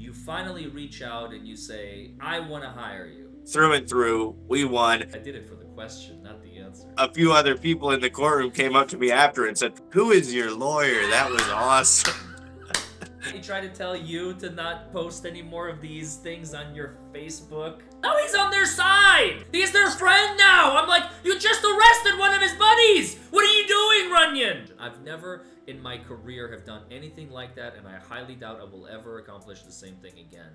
you finally reach out and you say, I want to hire you. Through and through, we won. I did it for the question, not the answer. A few other people in the courtroom came up to me after and said, "Who is your lawyer?" That was awesome. He tried to tell you to not post any more of these things on your Facebook. Now he's on their side! He's their friend now! I'm like, you just arrested one of his buddies! What are you doing, Runyon? I've never in my career have done anything like that, and I highly doubt I will ever accomplish the same thing again.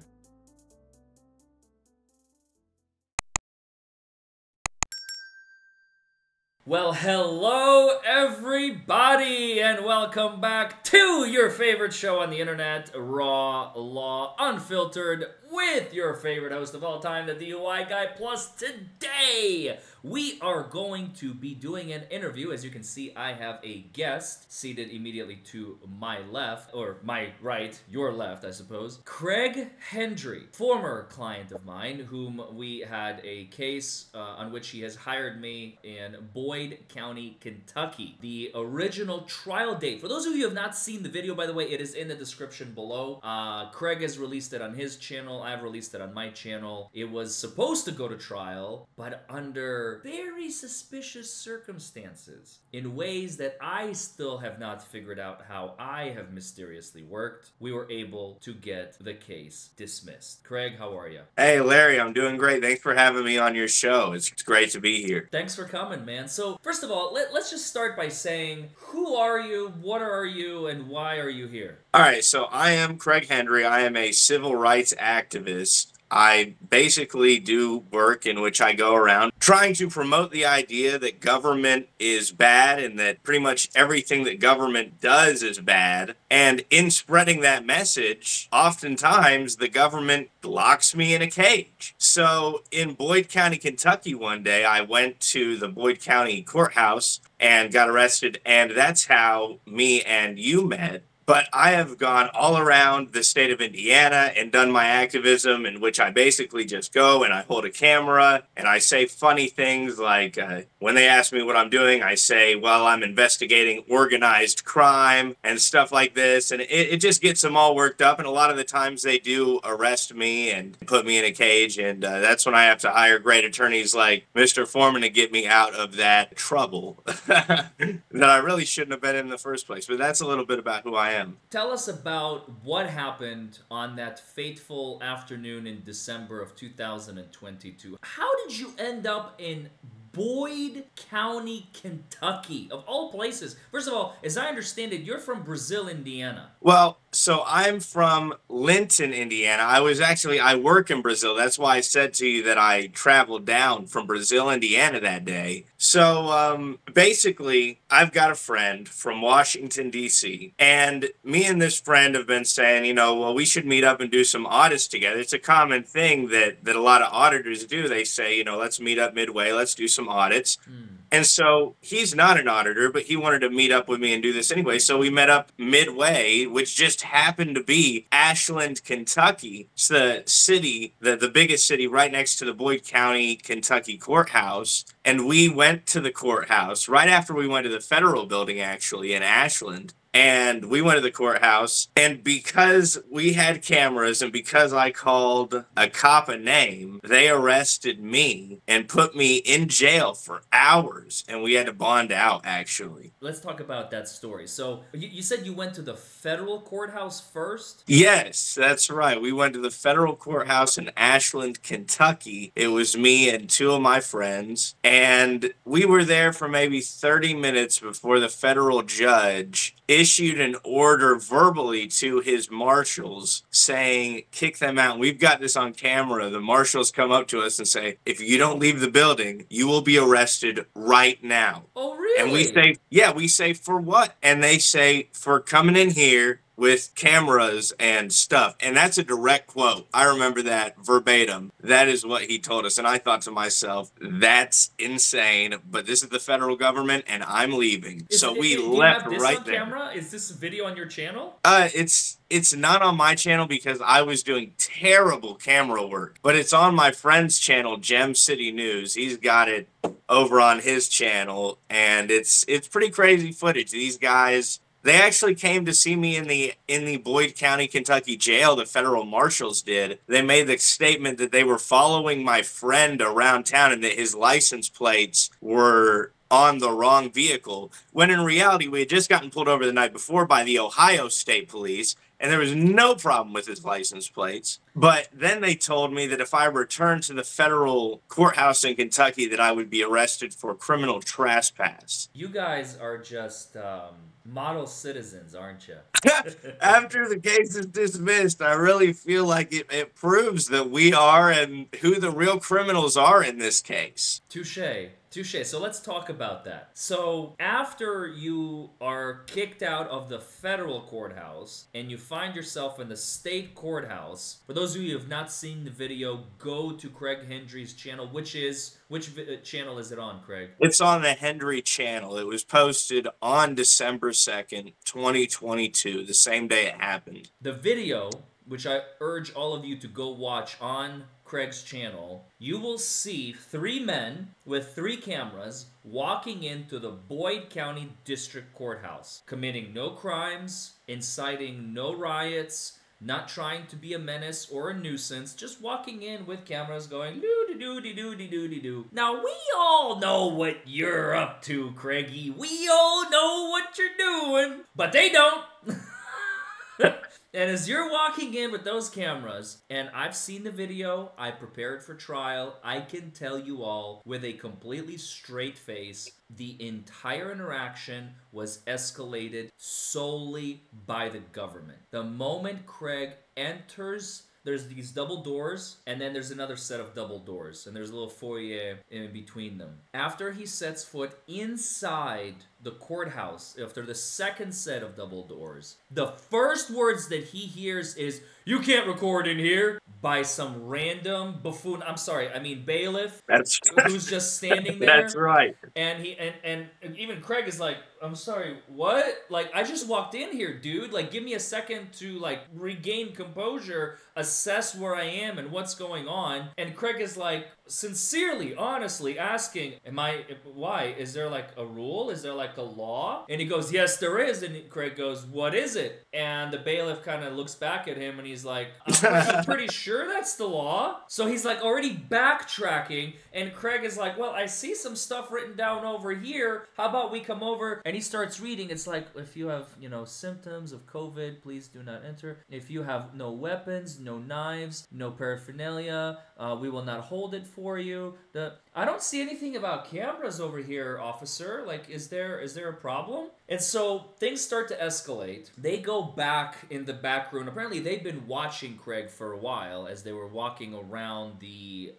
Well, hello everybody, and welcome back to your favorite show on the internet, Raw Law Unfiltered, with your favorite host of all time, the DUI Guy. Plus, today we are going to be doing an interview. As you can see, I have a guest seated immediately to my left, or my right, your left, I suppose. Craig Hendry, former client of mine, whom we had a case on which he has hired me in Boyd County, Kentucky. The original trial date, for those of you who have not seen the video, by the way, it is in the description below. Craig has released it on his channel. I've released it on my channel. It was supposed to go to trial, but under very suspicious circumstances, in ways that I still have not figured out how I have mysteriously worked, we were able to get the case dismissed. Craig, how are you? Hey, Larry, I'm doing great. Thanks for having me on your show. It's great to be here. Thanks for coming, man. So, first of all, let's just start by saying, who are you, what are you, and why are you here? All right, so I am Craig Hendry. I am a civil rights activist. I basically do work in which I go around trying to promote the idea that government is bad and that pretty much everything that government does is bad. And in spreading that message, oftentimes the government locks me in a cage. So in Boyd County, Kentucky, one day I went to the Boyd County courthouse and got arrested, and that's how me and you met. But I have gone all around the state of Indiana and done my activism, in which I basically just go and I hold a camera and I say funny things like when they ask me what I'm doing, I say, well, I'm investigating organized crime and stuff like this. And it just gets them all worked up. And a lot of the times they do arrest me and put me in a cage. And that's when I have to hire great attorneys like Mr. Forman to get me out of that trouble that I really shouldn't have been in the first place. But that's a little bit about who I am. Tell us about what happened on that fateful afternoon in December of 2022. How did you end up in Boyd County, Kentucky, of all places? First of all, as I understand it, you're from Brazil, Indiana. Well, so I'm from Linton, Indiana. I work in Brazil. That's why I said to you that I traveled down from Brazil, Indiana that day. So basically, I've got a friend from Washington, D.C., and me and this friend have been saying, well, we should meet up and do some audits together. It's a common thing that a lot of auditors do. They say, let's meet up midway, let's do some audits. And so he's not an auditor, but he wanted to meet up with me and do this anyway. So we met up midway, which just happened to be Ashland, Kentucky. It's the city, the biggest city right next to the Boyd County, Kentucky courthouse. And we went to the courthouse right after we went to the federal building, actually, in Ashland. And we went to the courthouse, and because we had cameras and because I called a cop a name, they arrested me and put me in jail for hours, and we had to bond out, actually. Let's talk about that story. So, you said you went to the federal courthouse first? Yes, that's right. We went to the federal courthouse in Ashland, Kentucky. It was me and two of my friends, and we were there for maybe 30 minutes before the federal judge issued an order verbally to his marshals saying, kick them out. We've got this on camera. The marshals come up to us and say, if you don't leave the building, you will be arrested right now. Oh, really? And we say, yeah, we say, for what? And they say, for coming in here with cameras and stuff. And that's a direct quote. I remember that verbatim. That is what he told us. And I thought to myself, that's insane. But this is the federal government, and I'm leaving. So we left right there. Camera? Is this video on your channel? It's not on my channel because I was doing terrible camera work. But it's on my friend's channel, Gem City News. He's got it over on his channel. And it's pretty crazy footage. These guys, They actually came to see me in the Boyd County, Kentucky jail. The federal marshals did. They made the statement that they were following my friend around town and that his license plates were on the wrong vehicle, when in reality we had just gotten pulled over the night before by the Ohio State Police, and there was no problem with his license plates. But then they told me that if I returned to the federal courthouse in Kentucky, that I would be arrested for criminal trespass. You guys are just model citizens, aren't you? After the case is dismissed, I really feel like it proves that we are and who the real criminals are in this case. Touche. Touche. So let's talk about that. So after you are kicked out of the federal courthouse and you find yourself in the state courthouse, for those of you who have not seen the video, go to Craig Hendry's channel. Which channel is it on, Craig? It's on the Hendry channel. It was posted on December 2nd, 2022, the same day it happened. The video, which I urge all of you to go watch on Craig's channel, you will see 3 men with 3 cameras walking into the Boyd County District Courthouse, committing no crimes, inciting no riots, not trying to be a menace or a nuisance, just walking in with cameras going doo-dee-doo-dee-doo-dee-doo-dee-doo. Now, we all know what you're up to, Craigie. We all know what you're doing, but they don't. And as you're walking in with those cameras, and I've seen the video, I prepared for trial, I can tell you all with a completely straight face, the entire interaction was escalated solely by the government. The moment Craig enters, there's these double doors, and then there's another set of double doors, and there's a little foyer in between them. After he sets foot inside the courthouse, after the second set of double doors, the first words that he hears is, "You can't record in here," by some random buffoon, bailiff, who's just standing there. That's right. And and even Craig is like, "I'm sorry, what? Like, I just walked in here, dude. Like, give me a second to, like, regain composure, assess where I am and what's going on." And Craig is like, sincerely, honestly asking, why? Is there, like, a rule? Is there, like, a law? And he goes, "Yes, there is." And Craig goes, "What is it?" And the bailiff kind of looks back at him and he's like, I'm pretty sure that's the law. So he's, like, already backtracking, and Craig is like, "Well, I see some stuff written down over here. How about we come over?" And he starts reading. It's like, if you have, symptoms of COVID, please do not enter. If you have no weapons, no knives, no paraphernalia, we will not hold it for you. I don't see anything about cameras over here, officer. Like, is there a problem? And so things start to escalate. They go back in the back room. Apparently, they've been watching Craig for a while as they were walking around the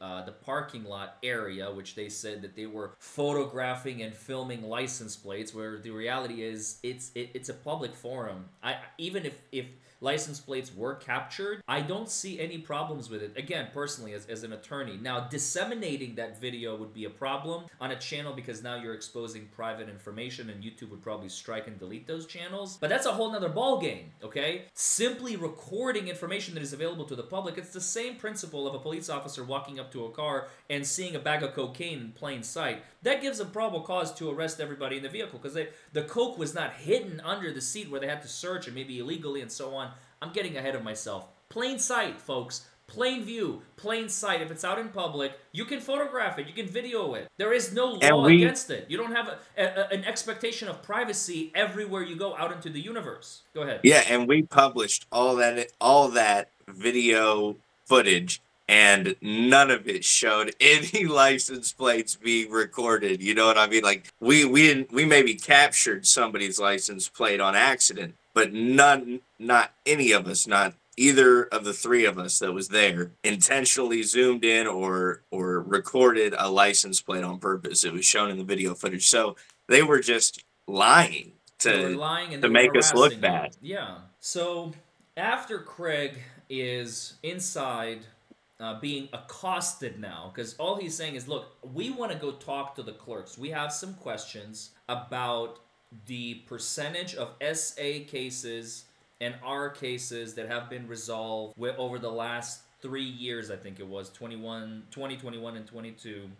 parking lot area, which they said that they were photographing and filming license plates. Where the reality is, it's a public forum. Even if license plates were captured, I don't see any problems with it. Again, personally, as an attorney. Now, disseminating that video would be a problem on a channel because now you're exposing private information and YouTube would probably strike and delete those channels. But that's a whole nother ballgame, okay? Simply recording information that is available to the public, it's the same principle of a police officer walking up to a car and seeing a bag of cocaine in plain sight. That gives a probable cause to arrest everybody in the vehicle because the coke was not hidden under the seat where they had to search and maybe illegally and so on. I'm getting ahead of myself. Plain sight, folks. Plain view, plain sight. If it's out in public, you can photograph it, you can video it. There is no law against it. You don't have an expectation of privacy everywhere you go out into the universe. Go ahead. Yeah, and we published all that video footage, and none of it showed any license plates being recorded. You know what I mean? Like, we maybe captured somebody's license plate on accident, but not any of us, not either of the 3 of us that was there, intentionally zoomed in or recorded a license plate on purpose. It was shown in the video footage. So they were just lying to make us look bad. Yeah. So after Craig is inside being accosted now, because all he's saying is, look, we want to go talk to the clerks. We have some questions about the percentage of SA cases and R cases that have been resolved over the last 3 years, I think it was, 2021 and 22,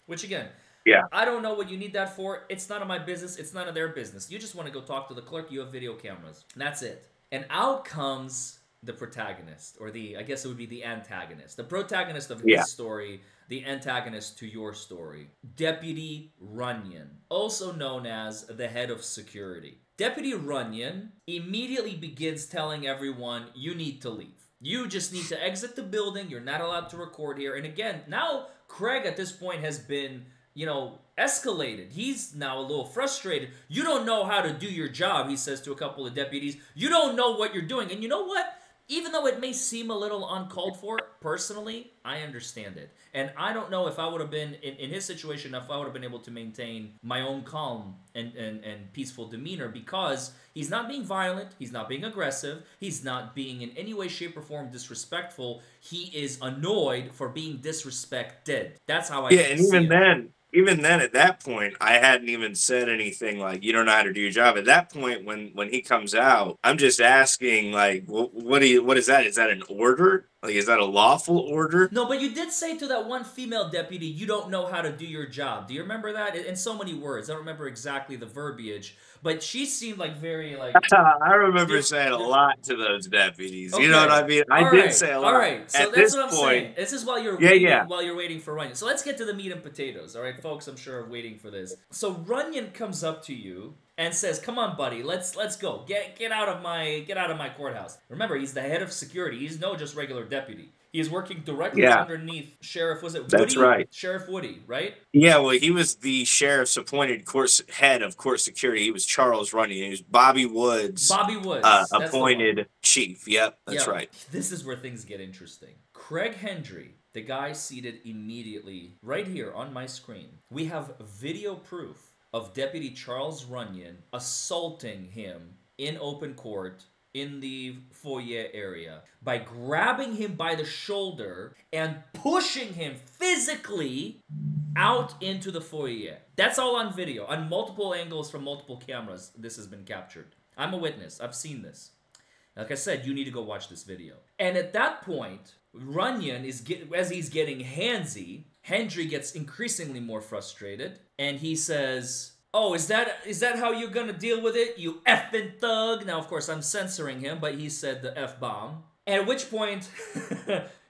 which again, Yeah. I don't know what you need that for. It's none of my business. It's none of their business. You just want to go talk to the clerk. You have video cameras. And that's it. And out comes the protagonist, or I guess it would be the antagonist. The protagonist of Yeah. his story, the antagonist to your story. Deputy Runyon, also known as the head of security. Deputy Runyon immediately begins telling everyone, you need to leave. You just need to exit the building. You're not allowed to record here. And again, now Craig at this point has been, escalated. He's now a little frustrated. You don't know how to do your job, he says to a couple of deputies. You don't know what you're doing. And you know what? Even though it may seem a little uncalled for, personally, I understand it. And I don't know if I would have been, in his situation, if I would have been able to maintain my own calm and peaceful demeanor, because he's not being violent, he's not being aggressive, he's not being in any way, shape, or form disrespectful. He is annoyed for being disrespected. That's how I Yeah, and see it. even then at that point, I hadn't even said anything like, you don't know how to do your job. At that point, when he comes out, I'm just asking, like, what is that? Is that an order? Like, is that a lawful order? No, but you did say to that one female deputy, you don't know how to do your job. Do you remember that? In so many words. I don't remember exactly the verbiage, but she seemed like very, like... I remember saying a lot to those deputies. Okay. You know what I mean? I did say a lot. All right. So at that's this what I'm point, saying. This is while you're waiting for Runyon. So let's get to the meat and potatoes. All right, folks, I'm sure are waiting for this. So Runyon comes up to you and says, "Come on, buddy, let's go. Get out of my courthouse." Remember, he's the head of security. He's no just regular deputy. He is working directly underneath Sheriff, was it Woody? That's right. Sheriff Woody, right? Yeah, well, he was the sheriff's appointed head of court security. He was Charles Runyon. He was Bobby Woods' appointed chief. Yep, that's right. This is where things get interesting. Craig Hendry, the guy seated immediately right here on my screen. We have video proof of Deputy Charles Runyon assaulting him in open court in the foyer area by grabbing him by the shoulder and pushing him physically out into the foyer. That's all on video. On multiple angles from multiple cameras, this has been captured. I'm a witness. I've seen this. Like I said, you need to go watch this video. And at that point, Runyon as he's getting handsy, Hendry gets increasingly more frustrated, and he says, "Oh, is that how you're gonna deal with it, you effing thug?" Now, of course, I'm censoring him, but he said the F-bomb. At which point,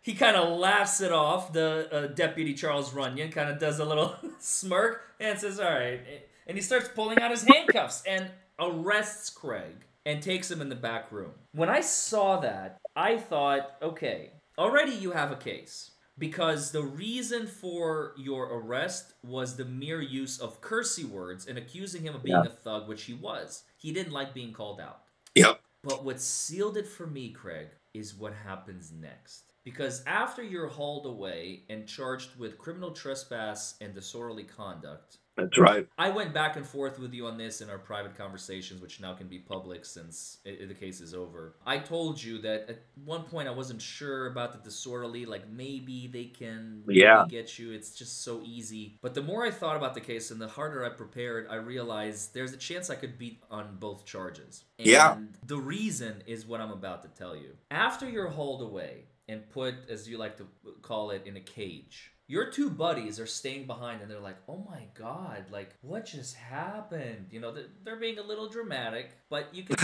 he kind of laughs it off. The Deputy Charles Runyon kind of does a little smirk and says, "All right." And he starts pulling out his handcuffs and arrests Craig and takes him in the back room. When I saw that, I thought, okay, already you have a case. Because the reason for your arrest was the mere use of cursey words and accusing him of being a thug, which he was. He didn't like being called out. Yep. But what sealed it for me, Craig, is what happens next. Because after you're hauled away and charged with criminal trespass and disorderly conduct... That's right. I went back and forth with you on this in our private conversations, which now can be public since the case is over. I told you that at one point I wasn't sure about the disorderly, like maybe they can get you. It's just so easy. But the more I thought about the case and the harder I prepared, I realized there's a chance I could beat on both charges. And the reason is what I'm about to tell you. After you're hauled away and put, as you like to call it, in a cage, your two buddies are staying behind and they're like, "Oh my God, like, what just happened?" You know, they're being a little dramatic, but you can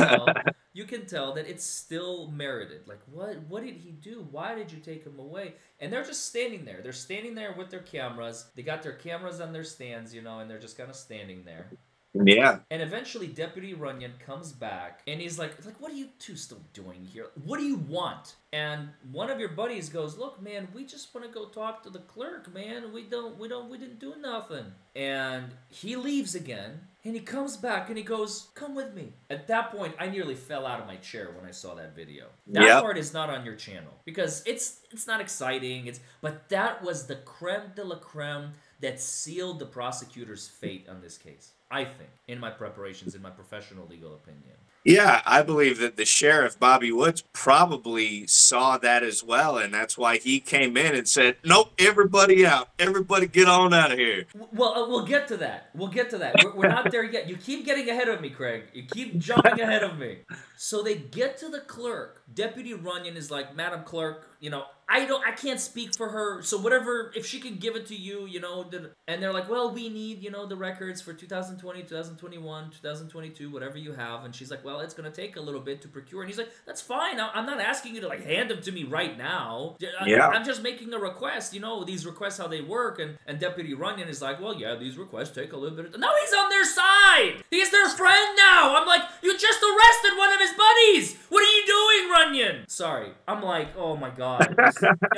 tell that it's still merited. Like, what did he do? Why did you take him away? And they're just standing there. They're standing there with their cameras. They got their cameras on their stands, and they're just kind of standing there. Yeah. And eventually Deputy Runyon comes back and he's like, "What are you two still doing here? What do you want?" And one of your buddies goes, "Look, man, we just want to go talk to the clerk, man. We didn't do nothing." And he leaves again and he comes back and he goes, "Come with me." At that point, I nearly fell out of my chair when I saw that video. That part is not on your channel because it's not exciting. But that was the creme de la creme that sealed the prosecutor's fate on this case. I think, in my preparations, in my professional legal opinion. Yeah, I believe that the sheriff, Bobby Woods, probably saw that as well, and that's why he came in and said, "Nope, everybody out. Everybody get on out of here." Well, we'll get to that. We're not there yet. You keep getting ahead of me, Craig. You keep jumping ahead of me. So they get to the clerk. Deputy Runyon is like, Madam Clerk, you know, I can't speak for her, so whatever, if she can give it to you, you know, and they're like, well, we need, you know, the records for 2020, 2021, 2022, whatever you have, and she's like, well, it's gonna take a little bit to procure, and he's like, that's fine, I'm not asking you to, like, hand them to me right now. I'm just making a request, you know, these requests, how they work, and Deputy Runyon is like, well, yeah, these requests take a little bit of... No, he's on their side! He's their friend now! I'm like, you just arrested one of his buddies! What are you doing, Runyon? Sorry, I'm like, oh my god.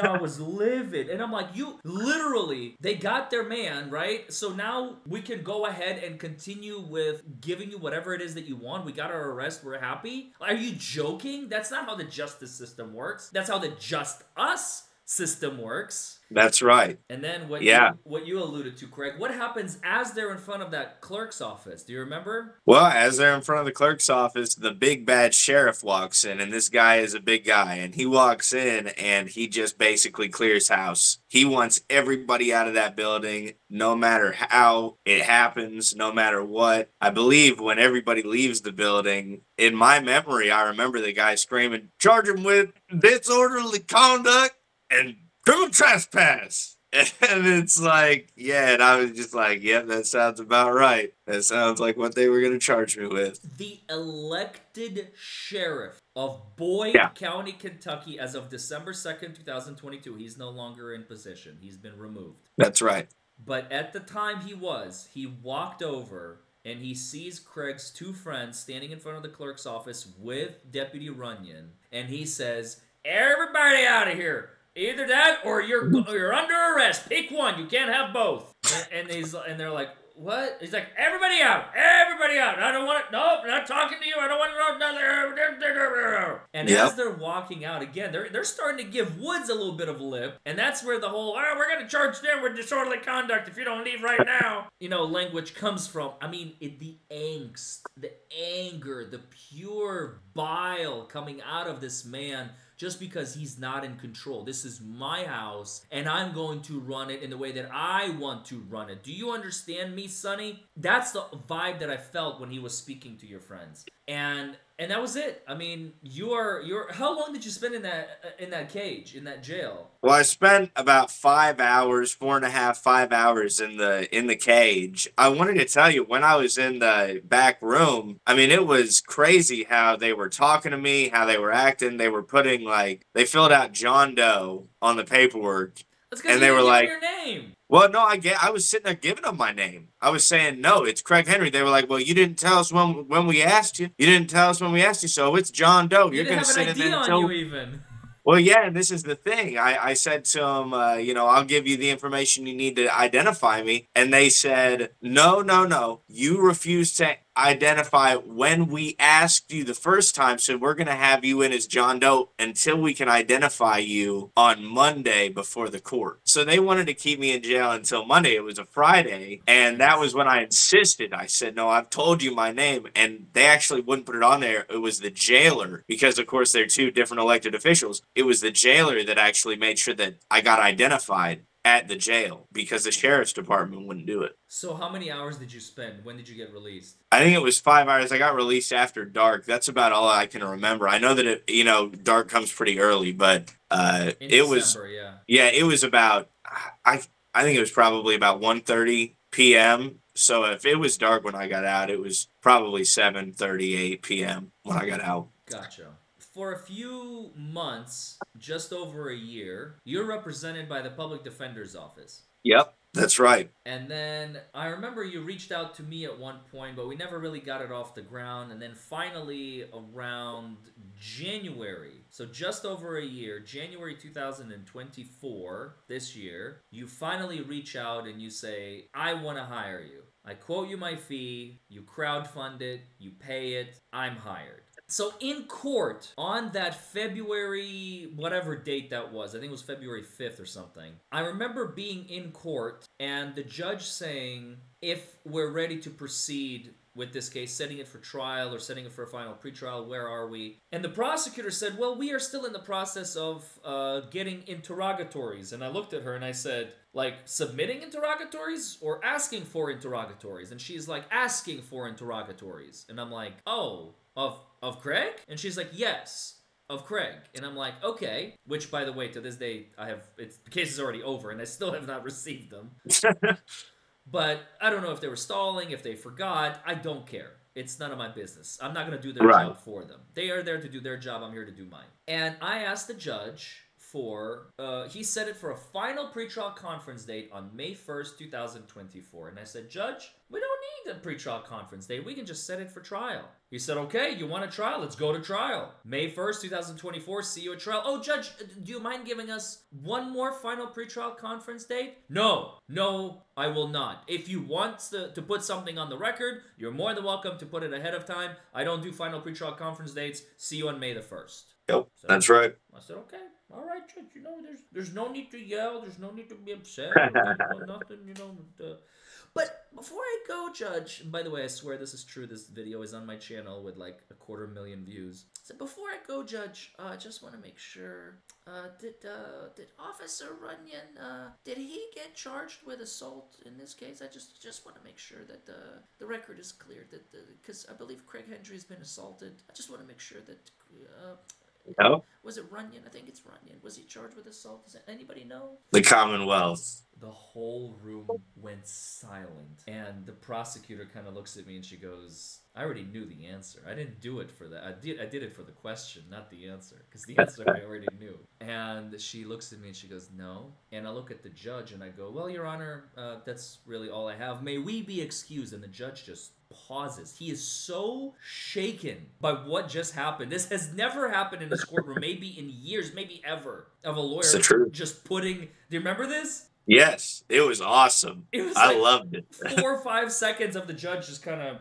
I was livid. And I'm like, you literally, they got their man, right? So now we can go ahead and continue with giving you whatever it is that you want. We got our arrest. We're happy. Are you joking? That's not how the justice system works. That's how the just us system works. That's right. And then what you alluded to, Craig, what happens as they're in front of that clerk's office? Do you remember? Well, as they're in front of the clerk's office, the big bad sheriff walks in, and this guy is a big guy, and he walks in and he just basically clears house. He wants everybody out of that building, no matter how it happens, no matter what. I believe when everybody leaves the building, in my memory, I remember the guy screaming, charge him with disorderly conduct and criminal trespass. And it's like, yeah, and I was just like, yep, that sounds about right. That sounds like what they were going to charge me with. The elected sheriff of Boyd County, Kentucky, as of December 2nd, 2022. He's no longer in position. He's been removed. That's right. But at the time he walked over and he sees Craig's two friends standing in front of the clerk's office with Deputy Runyon. And he says, everybody out of here. Either that or you're under arrest. Pick one. You can't have both. And they're like, what? He's like, everybody out. Everybody out. I don't want it. Nope, not talking to you. I don't want to know nothing. And as they're walking out, again, they're starting to give Woods a little bit of lip. And that's where the whole, we're going to charge them with disorderly conduct if you don't leave right now, you know, language comes from. I mean, the angst, the anger, the pure bile coming out of this man just because he's not in control. This is my house, and I'm going to run it in the way that I want to run it. Do you understand me, Sonny? That's the vibe that I felt when he was speaking to your friends. And that was it. I mean, how long did you spend in that cage, in that jail? Well, I spent about 5 hours, 4.5, 5 hours in the cage. I wanted to tell you, when I was in the back room, I mean, it was crazy how they were talking to me, how they were acting. They were putting, like, they filled out John Doe on the paperwork. That's because they were like, your name. Well, no, I was sitting there giving them my name. I was saying, no, it's Craig Hendry. They were like, well, you didn't tell us when we asked you. You didn't tell us when we asked you, so it's John Doe. You're going to sit in there and tell... even. Well, yeah, and this is the thing. I said to them, I'll give you the information you need to identify me. And they said, no. You refused to identify when we asked you the first time, so we're going to have you in as John Doe until we can identify you on Monday before the court. So they wanted to keep me in jail until Monday. It was a Friday, and that was when I insisted. I said, no, I've told you my name, and they actually wouldn't put it on there. It was the jailer, because of course they're two different elected officials. It was the jailer that actually made sure that I got identified at the jail, because the sheriff's department wouldn't do it. So how many hours did you spend? When did you get released? I think it was 5 hours. I got released after dark. That's about all I can remember. I know that dark comes pretty early, but it was it was about I think it was probably about 1:30 p.m. So if it was dark when I got out, it was probably 7:38 p.m. when I got out. Gotcha. For a few months, just over a year, you're represented by the Public Defender's Office. Yep, that's right. And then I remember you reached out to me at one point, but we never really got it off the ground. And then finally, around January, so just over a year, January 2024, this year, you finally reach out and you say, I want to hire you. I quote you my fee, you crowdfund it, you pay it, I'm hired. So in court, on that February, whatever date that was, I think it was February 5th or something, I remember being in court and the judge saying, if we're ready to proceed with this case, setting it for trial or setting it for a final pretrial, where are we? And the prosecutor said, well, we are still in the process of getting interrogatories. And I looked at her and I said, like, submitting interrogatories or asking for interrogatories? And she's like, asking for interrogatories. And I'm like, oh, of Craig? And she's like, yes, of Craig. And I'm like, okay. Which, by the way, to this day, the case is already over, and I still have not received them. But I don't know if they were stalling, if they forgot. I don't care. It's none of my business. I'm not going to do their job for them. They are there to do their job. I'm here to do mine. And I asked the judge he set it for a final pretrial conference date on May 1st, 2024. And I said, Judge, we don't need a pretrial conference date. We can just set it for trial. He said, okay, you want a trial? Let's go to trial. May 1st, 2024, see you at trial. Oh, Judge, do you mind giving us one more final pretrial conference date? No, I will not. If you want to put something on the record, you're more than welcome to put it ahead of time. I don't do final pretrial conference dates. See you on May the 1st. Yep, so, that's right. I said, okay. All right, Judge, there's no need to yell. There's no need to be upset. Nothing, But before I go, Judge, and by the way, I swear this is true. This video is on my channel with like 250,000 views. So before I go, Judge, I just want to make sure, did Officer Runyon, did he get charged with assault in this case? I just want to make sure that the record is clear, because I believe Craig Hendry has been assaulted. I just want to make sure that... No. Was it Runyon? I think it's Runyon. Was he charged with assault? Does anybody know? The Commonwealth. The whole room went silent. And the prosecutor kind of looks at me and she goes, I already knew the answer. I didn't do it for that. I did it for the question, not the answer. Because the answer I already knew. And she looks at me and she goes, no. And I look at the judge and I go, well, Your Honor, that's really all I have. May we be excused? And the judge just pauses. He is so shaken by what just happened. This has never happened in this courtroom, maybe in years, maybe ever, of a lawyer just putting... Do you remember this? Yes, it was awesome. It was I loved it. 4 or 5 seconds of the judge just kind of...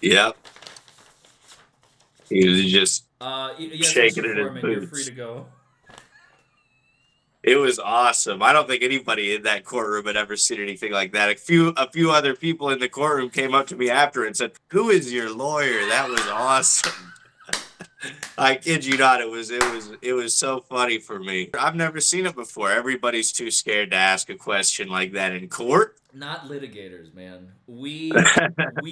Yep. He was just yes, shaking it in Forman, you're free to go. It was awesome. I don't think anybody in that courtroom had ever seen anything like that. A few other people in the courtroom came up to me after and said, "Who is your lawyer? That was awesome." I kid you not, it was so funny for me. I've never seen it before. Everybody's too scared to ask a question like that in court. Not litigators, man. We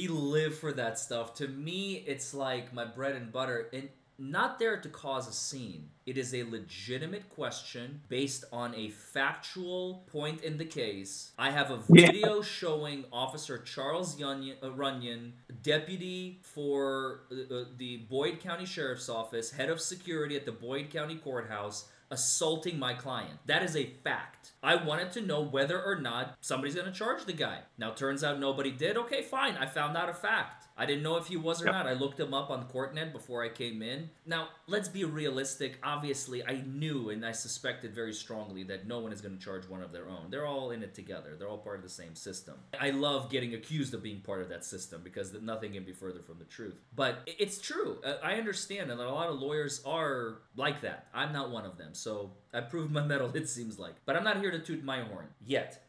live for that stuff. To me, it's like my bread and butter. And not there to cause a scene. It is a legitimate question based on a factual point in the case. I have a video showing Officer Charles Runyon, deputy for the Boyd County Sheriff's Office, head of security at the Boyd County Courthouse, assaulting my client. That is a fact. I wanted to know whether or not somebody's going to charge the guy. Now, turns out nobody did. Okay, fine. I found out a fact. I didn't know if he was or not. I looked him up on CourtNet before I came in. Now, let's be realistic. Obviously, I knew and I suspected very strongly that no one is going to charge one of their own. They're all in it together. They're all part of the same system. I love getting accused of being part of that system because nothing can be further from the truth. But it's true. I understand that a lot of lawyers are like that. I'm not one of them. So I proved my mettle, it seems like. But I'm not here to toot my horn yet.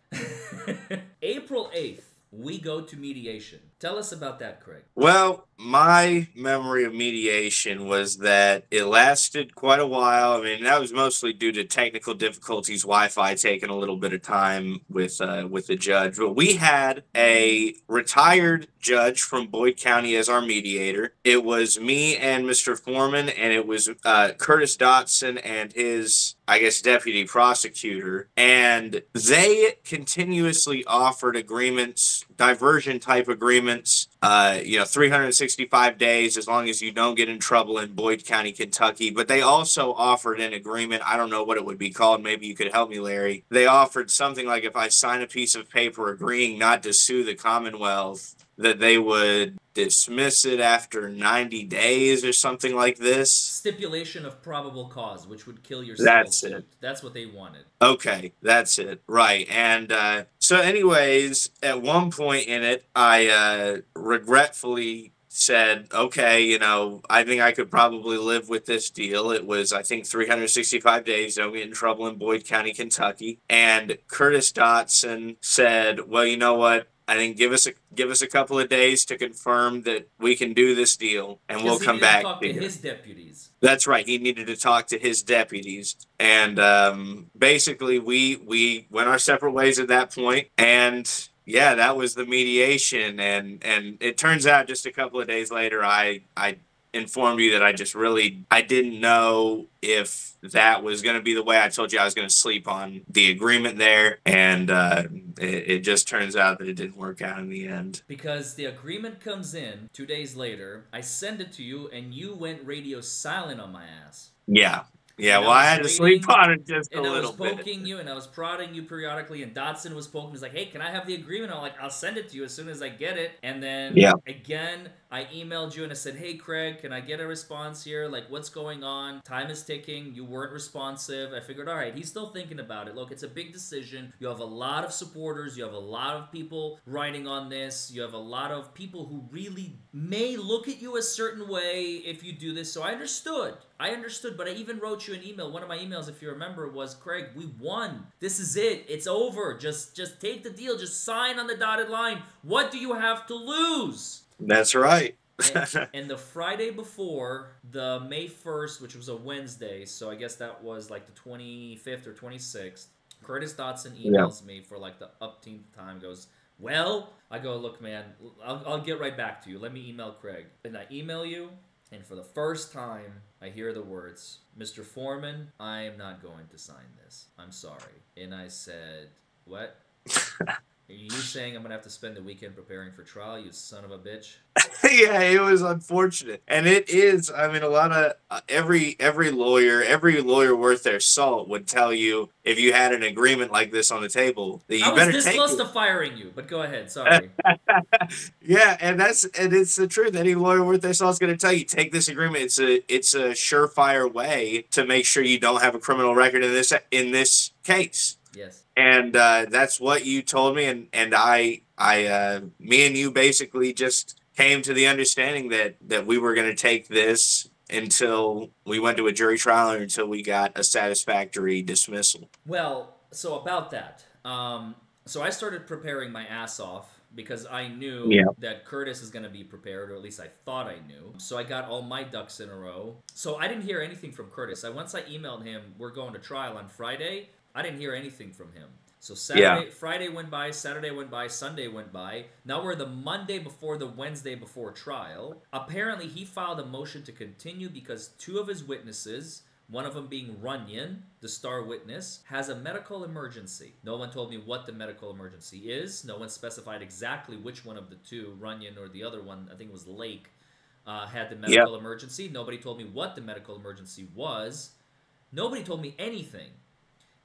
April 8th, we go to mediation. Tell us about that, Craig. Well, my memory of mediation was that it lasted quite a while. I mean, that was mostly due to technical difficulties, Wi-Fi taking a little bit of time with the judge. But we had a retired judge from Boyd County as our mediator. It was me and Mr. Forman, and it was Curtis Dotson and his, I guess, deputy prosecutor. And they continuously offered agreements, diversion type agreements, 365 days as long as you don't get in trouble in Boyd County, Kentucky. But they also offered an agreement. I don't know what it would be called. Maybe you could help me, Larry. They offered something like if I sign a piece of paper agreeing not to sue the Commonwealth, that they would dismiss it after 90 days or something like this. Stipulation of probable cause, which would kill your That's suit. it. That's what they wanted. Okay, that's it. Right. And so anyways, at one point in it, I regretfully said, okay, I think I could probably live with this deal. It was, I think, 365 days, don't get in trouble in Boyd County, Kentucky. And Curtis Dotson said, well, you know what? I think give us a couple of days to confirm that we can do this deal, and we'll come back. Talk to his deputies. That's right. He needed to talk to his deputies, and basically we went our separate ways at that point. And yeah, that was the mediation. And it turns out just a couple of days later, I informed you that I didn't know if that was going to be the way. I told you I was going to sleep on the agreement there, and it just turns out that it didn't work out in the end. Because the agreement comes in 2 days later, I send it to you, and you went radio silent on my ass. Yeah. Yeah, And well, I had to sleep on it just a and I was little bit. poking you, and I was prodding you periodically, and Dotson was poking. He's like, hey, can I have the agreement? I'm like, I'll send it to you as soon as I get it. And then, again, I emailed you, and I said, hey, Craig, can I get a response here? Like, what's going on? Time is ticking. You weren't responsive. I figured, all right, he's still thinking about it. Look, it's a big decision. You have a lot of supporters. You have a lot of people writing on this. You have a lot of people who really may look at you a certain way if you do this. So I understood, but I even wrote you an email. One of my emails, if you remember, was, Craig, we won. This is it. It's over. Just take the deal. Just sign on the dotted line. What do you have to lose? That's right. And the Friday before, the May 1st, which was a Wednesday, so I guess that was like the 25th or 26th, Curtis Dotson emails me for like the upteenth time, goes, well, I go, look, man, I'll get right back to you. Let me email Craig. And I email you, and for the first time, I hear the words, Mr. Forman, I am not going to sign this. I'm sorry. And I said, what? Are you saying I'm going to have to spend the weekend preparing for trial, you son of a bitch? Yeah, it was unfortunate. And it is, I mean, a lot of, every lawyer worth their salt would tell you, if you had an agreement like this on the table, that you better take it. I was this close to firing you, but go ahead, sorry. Yeah, and it's the truth. Any lawyer worth their salt is going to tell you, take this agreement. It's a surefire way to make sure you don't have a criminal record in this case. Yes. And that's what you told me, and me and you basically just came to the understanding that we were going to take this until we went to a jury trial or until we got a satisfactory dismissal. Well, so about that, so I started preparing my ass off because I knew that Curtis is going to be prepared, or at least I thought I knew. So I got all my ducks in a row. So I didn't hear anything from Curtis. Once I emailed him, we're going to trial on Friday, I didn't hear anything from him. So Friday went by, Saturday went by, Sunday went by. Now we're the Monday before the Wednesday before trial. Apparently he filed a motion to continue because two of his witnesses, one of them being Runyon, the star witness, has a medical emergency. No one told me what the medical emergency is. No one specified exactly which one of the two, Runyon or the other one, I think it was Lake, had the medical emergency. Nobody told me what the medical emergency was. Nobody told me anything.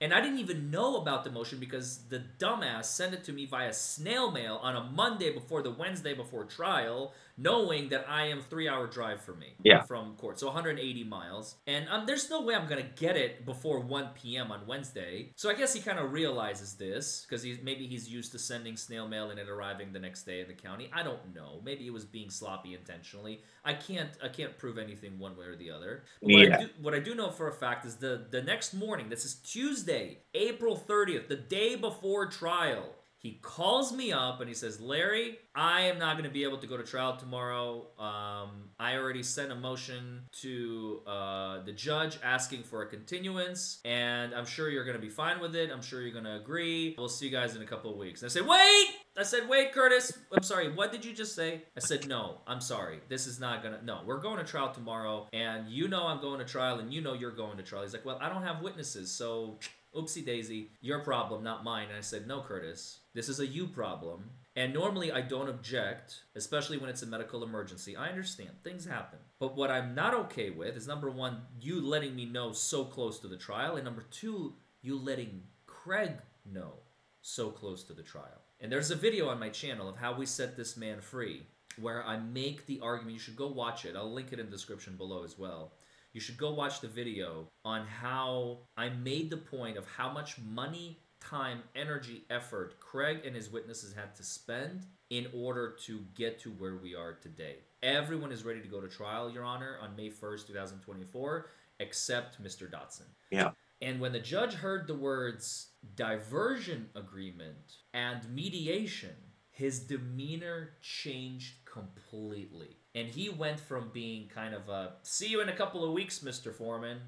And I didn't even know about the motion because the dumbass sent it to me via snail mail on a Monday before the Wednesday before trial, knowing that I am 3-hour drive for me from court. So 180 miles. And there's no way I'm going to get it before 1 p.m. on Wednesday. So I guess he kind of realizes this because maybe he's used to sending snail mail and it arriving the next day in the county. I don't know. Maybe it was being sloppy intentionally. I can't prove anything one way or the other. But what I do know for a fact is the next morning, this is Tuesday, April 30th, the day before trial, he calls me up and he says, Larry, I am not going to be able to go to trial tomorrow. I already sent a motion to the judge asking for a continuance, and I'm sure you're going to be fine with it. I'm sure you're going to agree. We'll see you guys in a couple of weeks. And I said, wait! I said, wait, Curtis. I'm sorry, what did you just say? I said, no, I'm sorry. This is not going to... No, we're going to trial tomorrow, and you know I'm going to trial, and you know you're going to trial. He's like, well, I don't have witnesses, so... Oopsie daisy, your problem, not mine. And I said, no, Curtis, this is a you problem. And normally I don't object, especially when it's a medical emergency. I understand, things happen. But what I'm not okay with is, number one, you letting me know so close to the trial, and number two, you letting Craig know so close to the trial. And there's a video on my channel of how we set this man free, where I make the argument. You should go watch it. I'll link it in the description below as well. You should go watch the video on how I made the point of how much money, time, energy, effort Craig and his witnesses had to spend in order to get to where we are today. Everyone is ready to go to trial, Your Honor, on May 1st, 2024, except Mr. Dotson. Yeah. And when the judge heard the words diversion agreement and mediation, his demeanor changed completely. And he went from being kind of a, see you in a couple of weeks, Mr. Forman,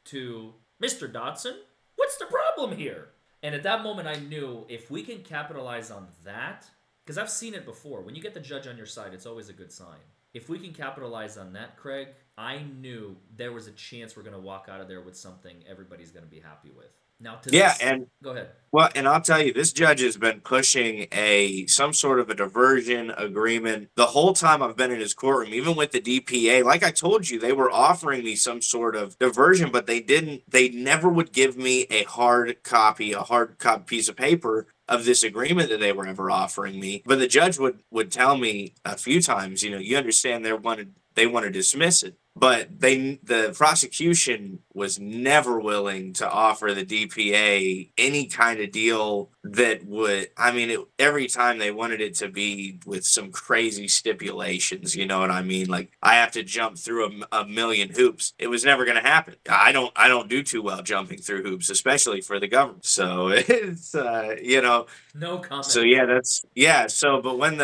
to, Mr. Dotson, what's the problem here? And at that moment, I knew if we can capitalize on that, because I've seen it before. When you get the judge on your side, it's always a good sign. If we can capitalize on that, Craig, I knew there was a chance we're going to walk out of there with something everybody's going to be happy with. Now, and go ahead. well, and I'll tell you, this judge has been pushing some sort of a diversion agreement the whole time I've been in his courtroom, even with the DPA. Like I told you, they were offering me some sort of diversion, but they never would give me a hard copy piece of paper of this agreement that they were ever offering me. But the judge would tell me a few times, you understand they want to dismiss it. But the prosecution was never willing to offer the DPA any kind of deal that would, every time they wanted it to be with some crazy stipulations, you know what I mean? Like, I have to jump through a million hoops. It was never going to happen. I don't do too well jumping through hoops, especially for the government. So it's, No comment. So so, but when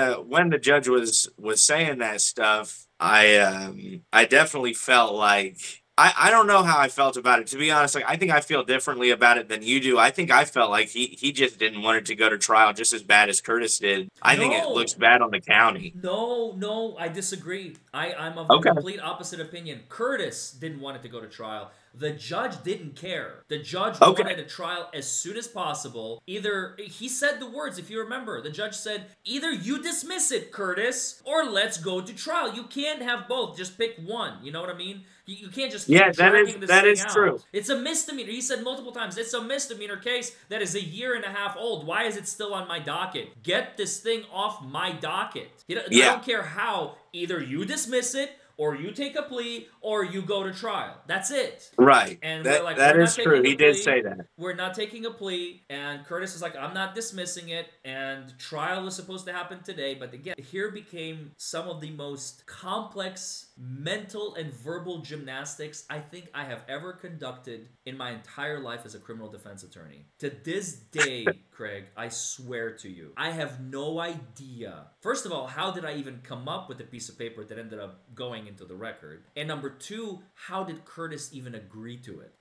the judge was saying that stuff, I definitely felt like I don't know how I felt about it, to be honest. Like, I think I feel differently about it than you do. I think I felt like he just didn't want it to go to trial just as bad as Curtis did. I think it looks bad on the county. No, I disagree. I'm of the complete opposite opinion. Curtis didn't want it to go to trial. The judge didn't care. The judge wanted a trial as soon as possible. He said the words, if you remember, the judge said, either you dismiss it, Curtis, or let's go to trial. You can't have both. Just pick one. You know what I mean? You can't just keep dragging this thing out. True. It's a misdemeanor. He said multiple times, it's a misdemeanor case that is 1.5 years old. Why is it still on my docket? Get this thing off my docket. I don't care how. Either you dismiss it, or you take a plea, or you go to trial. That's it. Right. And we're like, that is true. He did say that. We're not taking a plea. And Curtis is like, I'm not dismissing it. And trial is supposed to happen today. But again, here became some of the most complex mental and verbal gymnastics I think I have ever conducted in my entire life as a criminal defense attorney. To this day, Craig, I swear to you, I have no idea. First of all, how did I even come up with a piece of paper that ended up going into the record? And number two, how did Curtis even agree to it?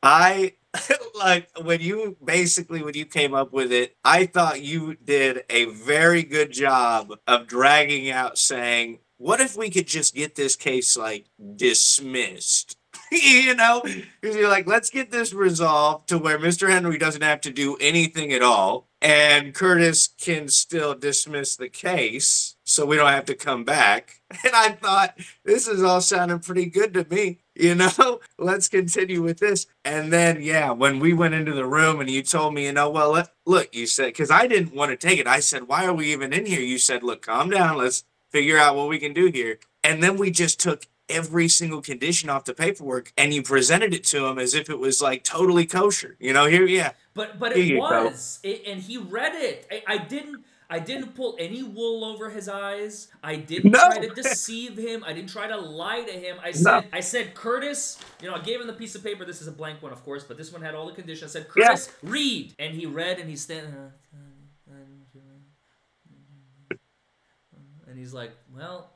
Like, when you came up with it, I thought you did a very good job of dragging out saying, what if we could just get this case, like, dismissed? Because you're like, let's get this resolved to where Mr. Hendry doesn't have to do anything at all, and Curtis can still dismiss the case, so we don't have to come back. And I thought, this is all sounding pretty good to me. Let's continue with this. And then, when we went into the room and you told me, look, you said, because I didn't want to take it. I said, why are we even in here? You said, look, calm down. Let's figure out what we can do here. And then we just took every single condition off the paperwork and you presented it to him as if it was like totally kosher. But it was. And he read it. I didn't pull any wool over his eyes. I didn't try to deceive him. I didn't try to lie to him. I said, Curtis, I gave him the piece of paper. This is a blank one, of course, but this one had all the conditions. I said, Curtis, read. And he read, and he's standing, and he's like, well,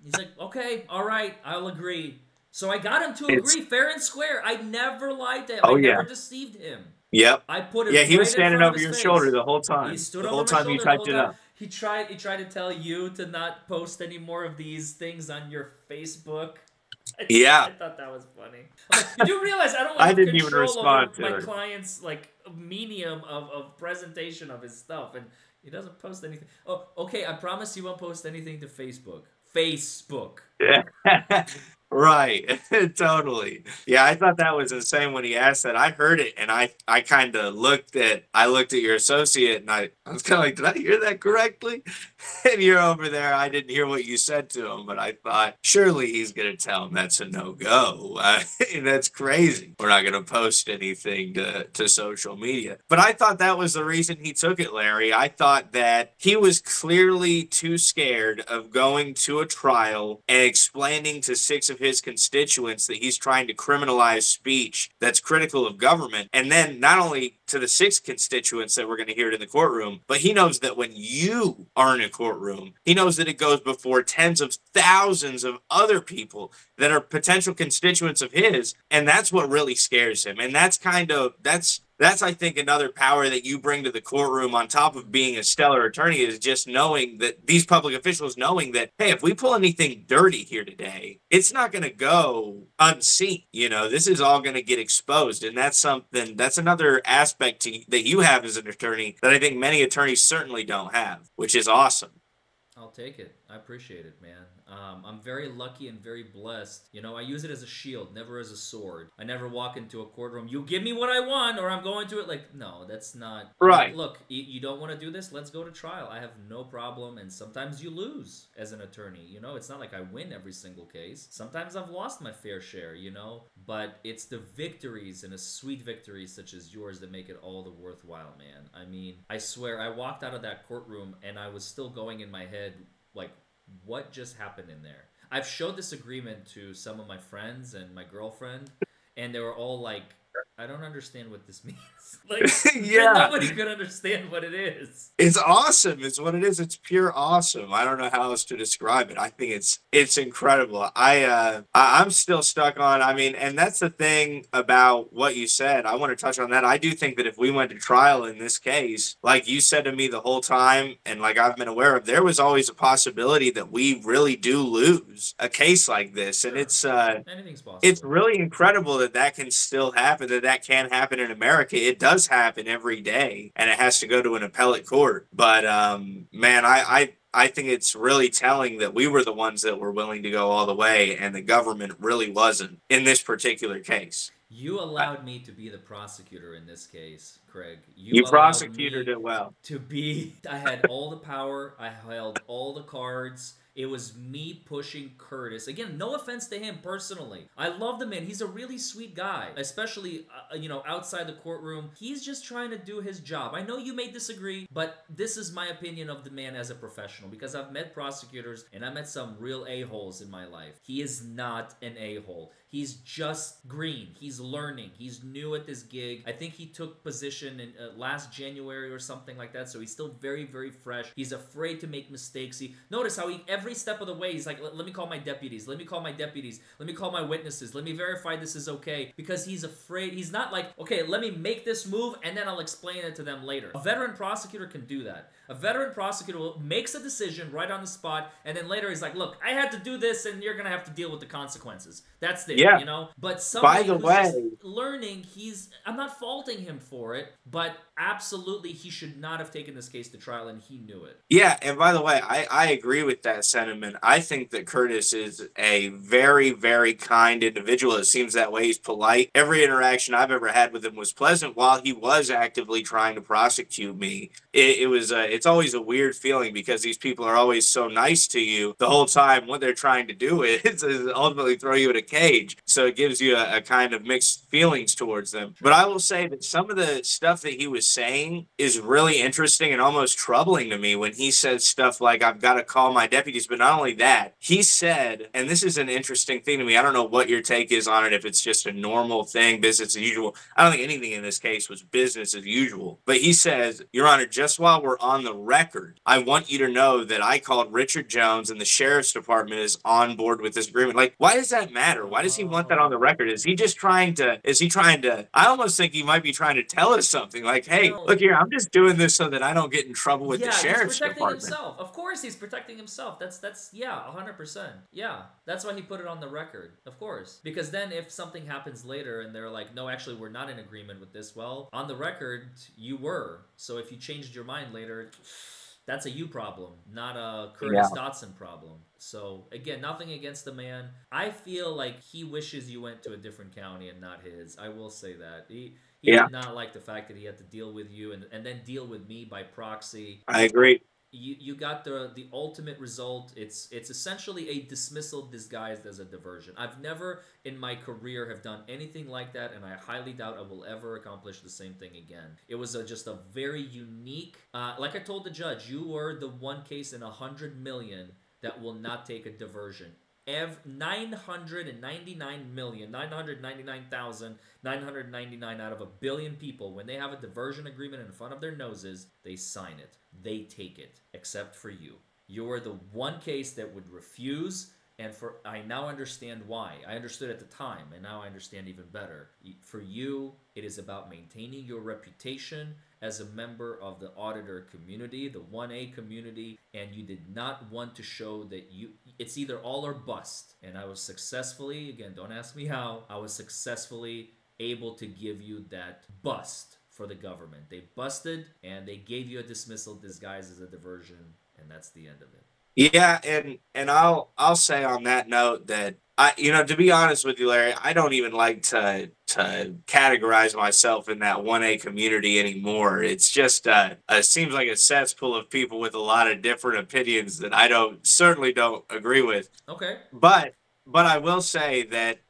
he's like, okay, all right, I'll agree. So I got him to agree fair and square. I never lied to him. I never deceived him. Yep. I put it. He was standing over your shoulder the whole time. He stood the over whole time you typed it up. He tried to tell you to not post any more of these things on your Facebook. I thought that was funny. I'm like, did you realize I don't have control over my client's medium of presentation of his stuff, and he doesn't post anything. Oh, okay. I promise you won't post anything to Facebook. Facebook. Right. Totally. Yeah, I thought that was insane when he asked that. I heard it, and I kind of looked at your associate, and I was kind of like, did I hear that correctly? And you're over there. I didn't hear what you said to him, but I thought, surely he's going to tell him that's a no-go. That's crazy. We're not going to post anything to social media. But I thought that was the reason he took it, Larry. I thought that he was clearly too scared of going to a trial and explaining to 6 of his constituents that he's trying to criminalize speech that's critical of government. And then not only to the 6 constituents that we're going to hear it in the courtroom, but he knows that when you are in a courtroom, he knows that it goes before tens of thousands of other people that are potential constituents of his. And that's what really scares him. And that's that's, I think, another power that you bring to the courtroom on top of being a stellar attorney is just knowing that these public officials knowing that, hey, if we pull anything dirty here today, it's not going to go unseen. You know, this is all going to get exposed. And that's something, that's another aspect that you have as an attorney that I think many attorneys certainly don't have, which is awesome. I'll take it. I appreciate it, man. I'm very lucky and very blessed. You know, I use it as a shield, never as a sword. I never walk into a courtroom, you give me what I want or I'm going to it. Like, no, that's not. Right. Like, look, you don't want to do this? Let's go to trial. I have no problem. And sometimes you lose as an attorney. You know, it's not like I win every single case. Sometimes I've lost my fair share, you know? But it's the victories and the sweet victories such as yours that make it all the worthwhile, man. I mean, I swear, I walked out of that courtroom and I was still going in my head, like, what just happened in there? I've showed this agreement to some of my friends and my girlfriend, and they were all like, I don't understand what this means. Like, yeah, nobody could understand what it is. It's awesome. It's what it is. It's pure awesome. I don't know how else to describe it. I think it's incredible. I'm still stuck on. I mean, and that's the thing about what you said. I want to touch on that. I do think that if we went to trial in this case, like you said to me the whole time, and like I've been aware of, there was always a possibility that we really do lose a case like this, Sure. and it's anything's possible. it's really incredible that that can still happen. That can happen in America. It does happen every day, and it has to go to an appellate court. But man, I think it's really telling that we were the ones that were willing to go all the way, and the government really wasn't in this particular case. You allowed me to be the prosecutor in this case, Craig. You prosecuted it well. To be, I had all the power. I held all the cards. It was me pushing Curtis. Again, no offense to him personally. I love the man. He's a really sweet guy, especially, you know, outside the courtroom. He's just trying to do his job. I know you may disagree, but this is my opinion of the man as a professional because I've met prosecutors and I met some real a-holes in my life. He is not an a-hole. He's just green. He's learning. He's new at this gig. I think he took position in last January or something like that, so he's still very, very fresh. He's afraid to make mistakes. Notice how every step of the way, he's like, let me call my deputies. Let me call my deputies. Let me call my witnesses. Let me verify this is okay. Because he's afraid. He's not like, okay, let me make this move and then I'll explain it to them later. A veteran prosecutor can do that. A veteran prosecutor makes a decision right on the spot, and then later he's like, look, I had to do this, and you're going to have to deal with the consequences. That's it, you know? But somebody who's just learning, I'm not faulting him for it, but absolutely he should not have taken this case to trial, and he knew it. Yeah, and by the way, I agree with that sentiment. I think that Curtis is a very, very kind individual. It seems that way. He's polite. Every interaction I've ever had with him was pleasant while he was actively trying to prosecute me. It's always a weird feeling because these people are always so nice to you the whole time. What they're trying to do is ultimately throw you in a cage. So it gives you a kind of mixed feelings towards them. But I will say that some of the stuff that he was saying is really interesting and almost troubling to me when he says stuff like, I've got to call my deputies. But not only that, he said, and this is an interesting thing to me, I don't know what your take is on it, if it's just a normal thing, business as usual. I don't think anything in this case was business as usual. But he says, Your Honor, just while we're on the record, I want you to know that I called Richard Jones and the sheriff's department is on board with this agreement. Like, why does that matter? Why does he want that on the record? Is he trying to, I almost think he might be trying to tell us something like, hey, look here, I'm just doing this so that I don't get in trouble with the sheriff's department. He's protecting himself. Of course he's protecting himself. That's yeah, 100%. Yeah, that's why he put it on the record, of course. Because then if something happens later and they're like, no, actually, we're not in agreement with this, well, on the record, you were. So if you changed your mind later, that's a you problem, not a Curtis Dotson problem. So, again, nothing against the man. I feel like he wishes you went to a different county and not his. I will say that. He did not like the fact that he had to deal with you and then deal with me by proxy. I agree. You got the ultimate result. It's essentially a dismissal disguised as a diversion. I've never in my career have done anything like that, and I highly doubt I will ever accomplish the same thing again. It was just a very unique, like I told the judge, you were the one case in 100 million that will not take a diversion. 999,999 out of a billion people, when they have a diversion agreement in front of their noses, they sign it. They take it, except for you. You're the one case that would refuse And I now understand why. I understood at the time, and now I understand even better. For you, it is about maintaining your reputation as a member of the auditor community, the 1A community, and you did not want to show that it's either all or bust. And I was successfully, again, don't ask me how, I was successfully able to give you that bust for the government. They busted, and they gave you a dismissal disguised as a diversion, and that's the end of it. Yeah, and I'll say on that note that to be honest with you, Larry, I don't even like to categorize myself in that 1A community anymore. It's just it seems like a cesspool of people with a lot of different opinions that I certainly don't agree with. Okay. But I will say that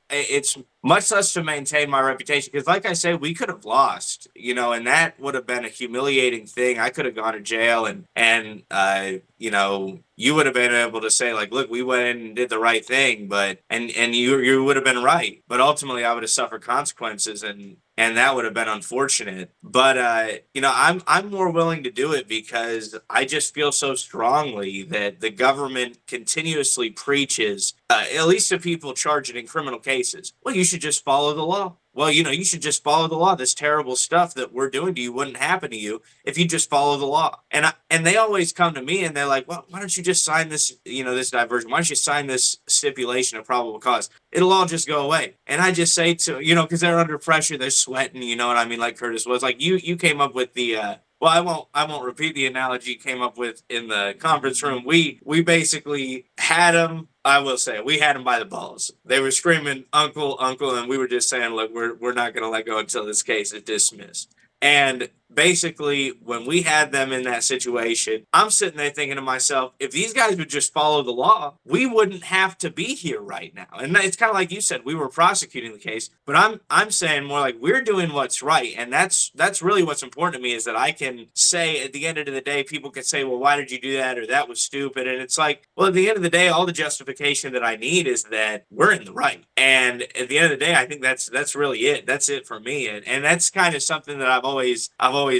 it's much less to maintain my reputation, because like I said, we could have lost, and that would have been a humiliating thing. I could have gone to jail, and you would have been able to say, like, look, we went in and did the right thing, but and you would have been right, but ultimately I would have suffered consequences, and that would have been unfortunate. But I'm more willing to do it because I just feel so strongly that the government continuously preaches, at least to people charged in criminal cases, well, you should just follow the law. Well, you should just follow the law. This terrible stuff that we're doing to you wouldn't happen to you if you just follow the law. And they always come to me and they're like, well, why don't you just sign this, this diversion? Why don't you sign this stipulation of probable cause? It'll all just go away. And I just say to, because they're under pressure, they're sweating, you know what I mean? Like Curtis was like, you came up with the, well, I won't repeat the analogy you came up with in the conference room. We basically had them. I will say we had them by the balls. They were screaming, "Uncle, uncle," and we were just saying, "Look, we're not going to let go until this case is dismissed." And basically, when we had them in that situation, I'm sitting there thinking to myself, if these guys would just follow the law, we wouldn't have to be here right now. And it's kind of like you said, we were prosecuting the case, but I'm saying more like we're doing what's right. And that's really what's important to me, is that I can say at the end of the day, people can say, well, why did you do that? Or that was stupid. And it's like, well, at the end of the day, all the justification that I need is that we're in the right. And at the end of the day, I think that's really it. That's it for me. And that's kind of something that I've always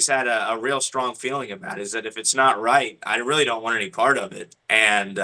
had a real strong feeling about, is that if it's not right, I really don't want any part of it. And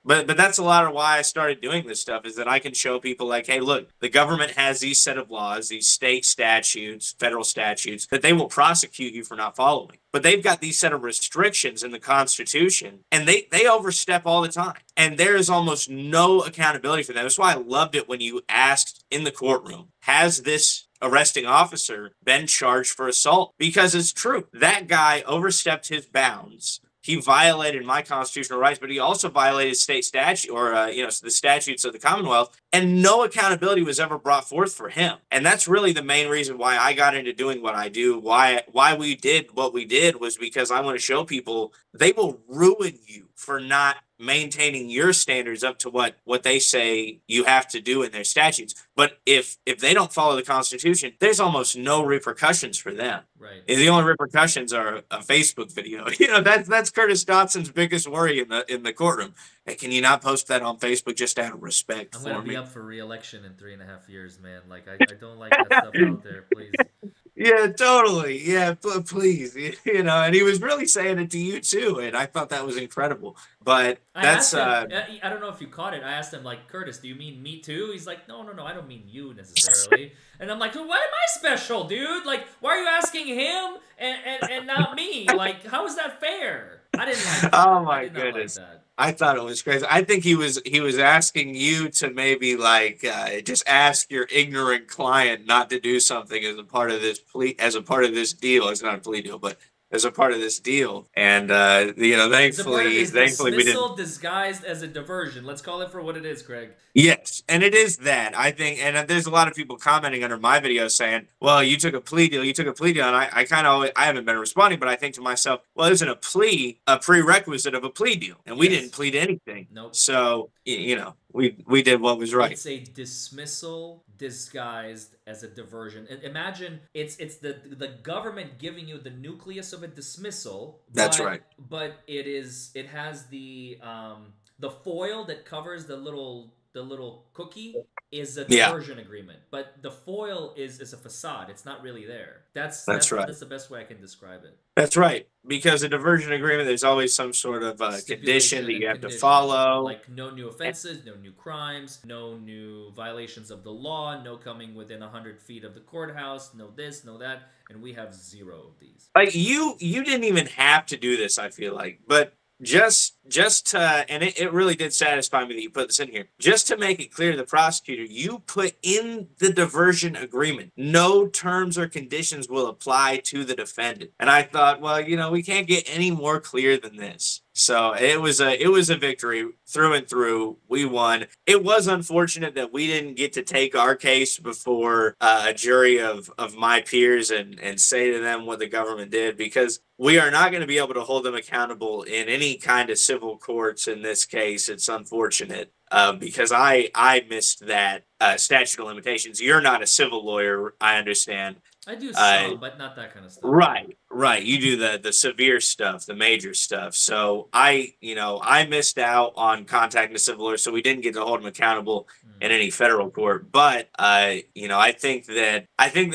but that's a lot of why I started doing this stuff, is that I can show people like, hey, look, the government has these set of laws, these state statutes, federal statutes, that they will prosecute you for not following. But they've got these set of restrictions in the Constitution, and they overstep all the time. And there is almost no accountability for them. That's why I loved it when you asked in the courtroom, has this arresting officer been charged for assault? Because it's true. That guy overstepped his bounds. He violated my constitutional rights, but he also violated state statute, or the statutes of the Commonwealth, and no accountability was ever brought forth for him. And that's really the main reason why I got into doing what I do. Why we did what we did was because I want to show people they will ruin you for not maintaining your standards up to what they say you have to do in their statutes. But if they don't follow the Constitution, there's almost no repercussions for them. Right. And the only repercussions are a Facebook video. That's Curtis Dotson's biggest worry in the courtroom. Hey, can you not post that on Facebook just out of respect for me? I'm gonna be up for re-election in 3.5 years, man. Like I don't like that stuff out there, please. Yeah, totally. Yeah, please. And he was really saying it to you too, and I thought that was incredible. But that's I don't know if you caught it. I asked him, like, Curtis, do you mean me too? He's like, no, I don't mean you necessarily. And I'm like, well, why am I special, dude? Like, why are you asking him and not me? Like, how is that fair? I didn't like that. Oh my goodness. Like that. I thought it was crazy. I think he was asking you to maybe just ask your ignorant client not to do something as a part of this deal. It's not a plea deal, but as a part of this deal. And thankfully we didn't. Dismissal disguised as a diversion. Let's call it for what it is, Craig. Yes, and it is that, I think, and there's a lot of people commenting under my video saying, well, you took a plea deal, and I haven't been responding, but I think to myself, well, isn't a plea a prerequisite of a plea deal? And we didn't plead anything. Nope. So, we did what was right. It's a dismissal disguised as a diversion. And imagine it's the government giving you the nucleus of a dismissal. That's right. But it has the foil that covers the little little cookie is a Yeah, diversion agreement, but the foil is a facade. It's not really there. that's right. That's the best way I can describe it. That's right. Because a diversion agreement, there's always some sort of condition Stipulation that you and have to condition, follow. like no new offenses, no new crimes, no new violations of the law, no coming within 100 feet of the courthouse, no this, no that, and we have zero of these. Like you didn't even have to do this, I feel like, but just to, and it really did satisfy me that you put this in here, just to make it clear to the prosecutor, you put in the diversion agreement no terms or conditions will apply to the defendant. And I thought, well, we can't get any more clear than this. So it was a victory through and through. We won. It was unfortunate that we didn't get to take our case before a jury of my peers and say to them what the government did, because we are not going to be able to hold them accountable in any kind of civil courts in this case. It's unfortunate. Because I missed that statute of limitations. You're not a civil lawyer, I understand. I do some, but not that kind of stuff. Right. You do the severe stuff, the major stuff. So I missed out on contacting the civil lawyer, so we didn't get to hold him accountable in any federal court. But I think that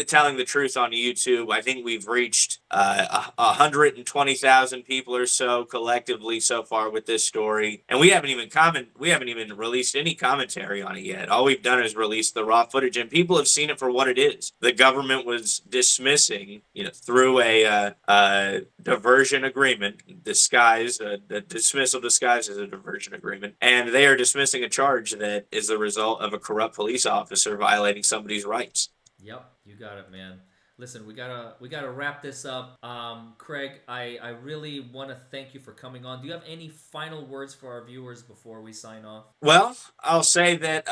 telling the truth on YouTube, I think we've reached 120,000 people or so collectively so far with this story, and we haven't even released any commentary on it yet. All we've done is release the raw footage, and people have seen it for what it is. The government was dismissing, through a diversion agreement, the dismissal disguised as a diversion agreement, and they are dismissing a charge that is the result of a corrupt police officer violating somebody's rights. Yep, you got it, man. Listen, we gotta wrap this up. Craig, I really want to thank you for coming on. Do you have any final words for our viewers before we sign off? Well, I'll say that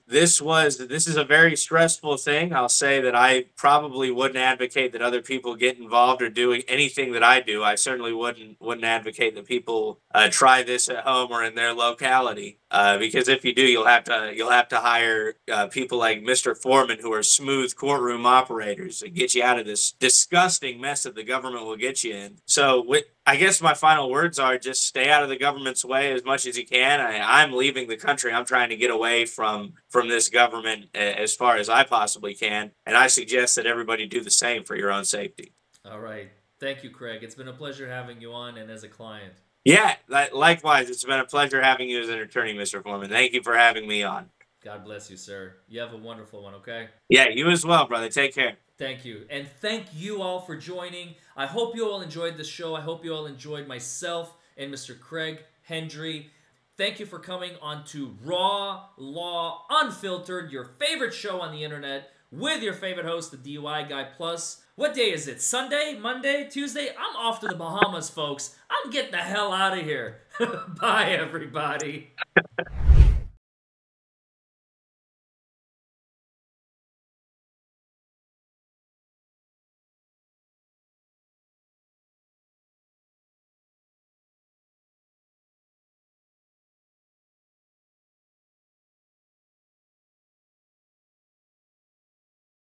this is a very stressful thing. I'll say that I probably wouldn't advocate that other people get involved or do anything that I do. I certainly wouldn't advocate that people try this at home or in their locality. Because if you do, you'll have to hire people like Mr. Forman, who are smooth courtroom operators, to get you out of this disgusting mess that the government will get you in. So, I guess my final words are just stay out of the government's way as much as you can. I'm leaving the country. I'm trying to get away from this government as far as I possibly can, and I suggest that everybody do the same for your own safety. All right. Thank you, Craig. It's been a pleasure having you on and as a client. Yeah, likewise. It's been a pleasure having you as an attorney, Mr. Forman. Thank you for having me on. God bless you, sir. You have a wonderful one, okay? Yeah, you as well, brother. Take care. Thank you. And thank you all for joining. I hope you all enjoyed the show. I hope you all enjoyed myself and Mr. Craig Hendry. Thank you for coming on to Raw Law Unfiltered, your favorite show on the internet, with your favorite host, the DUI Guy Plus. What day is it? Sunday? Monday? Tuesday? I'm off to the Bahamas, folks. I'm getting the hell out of here. Bye, everybody.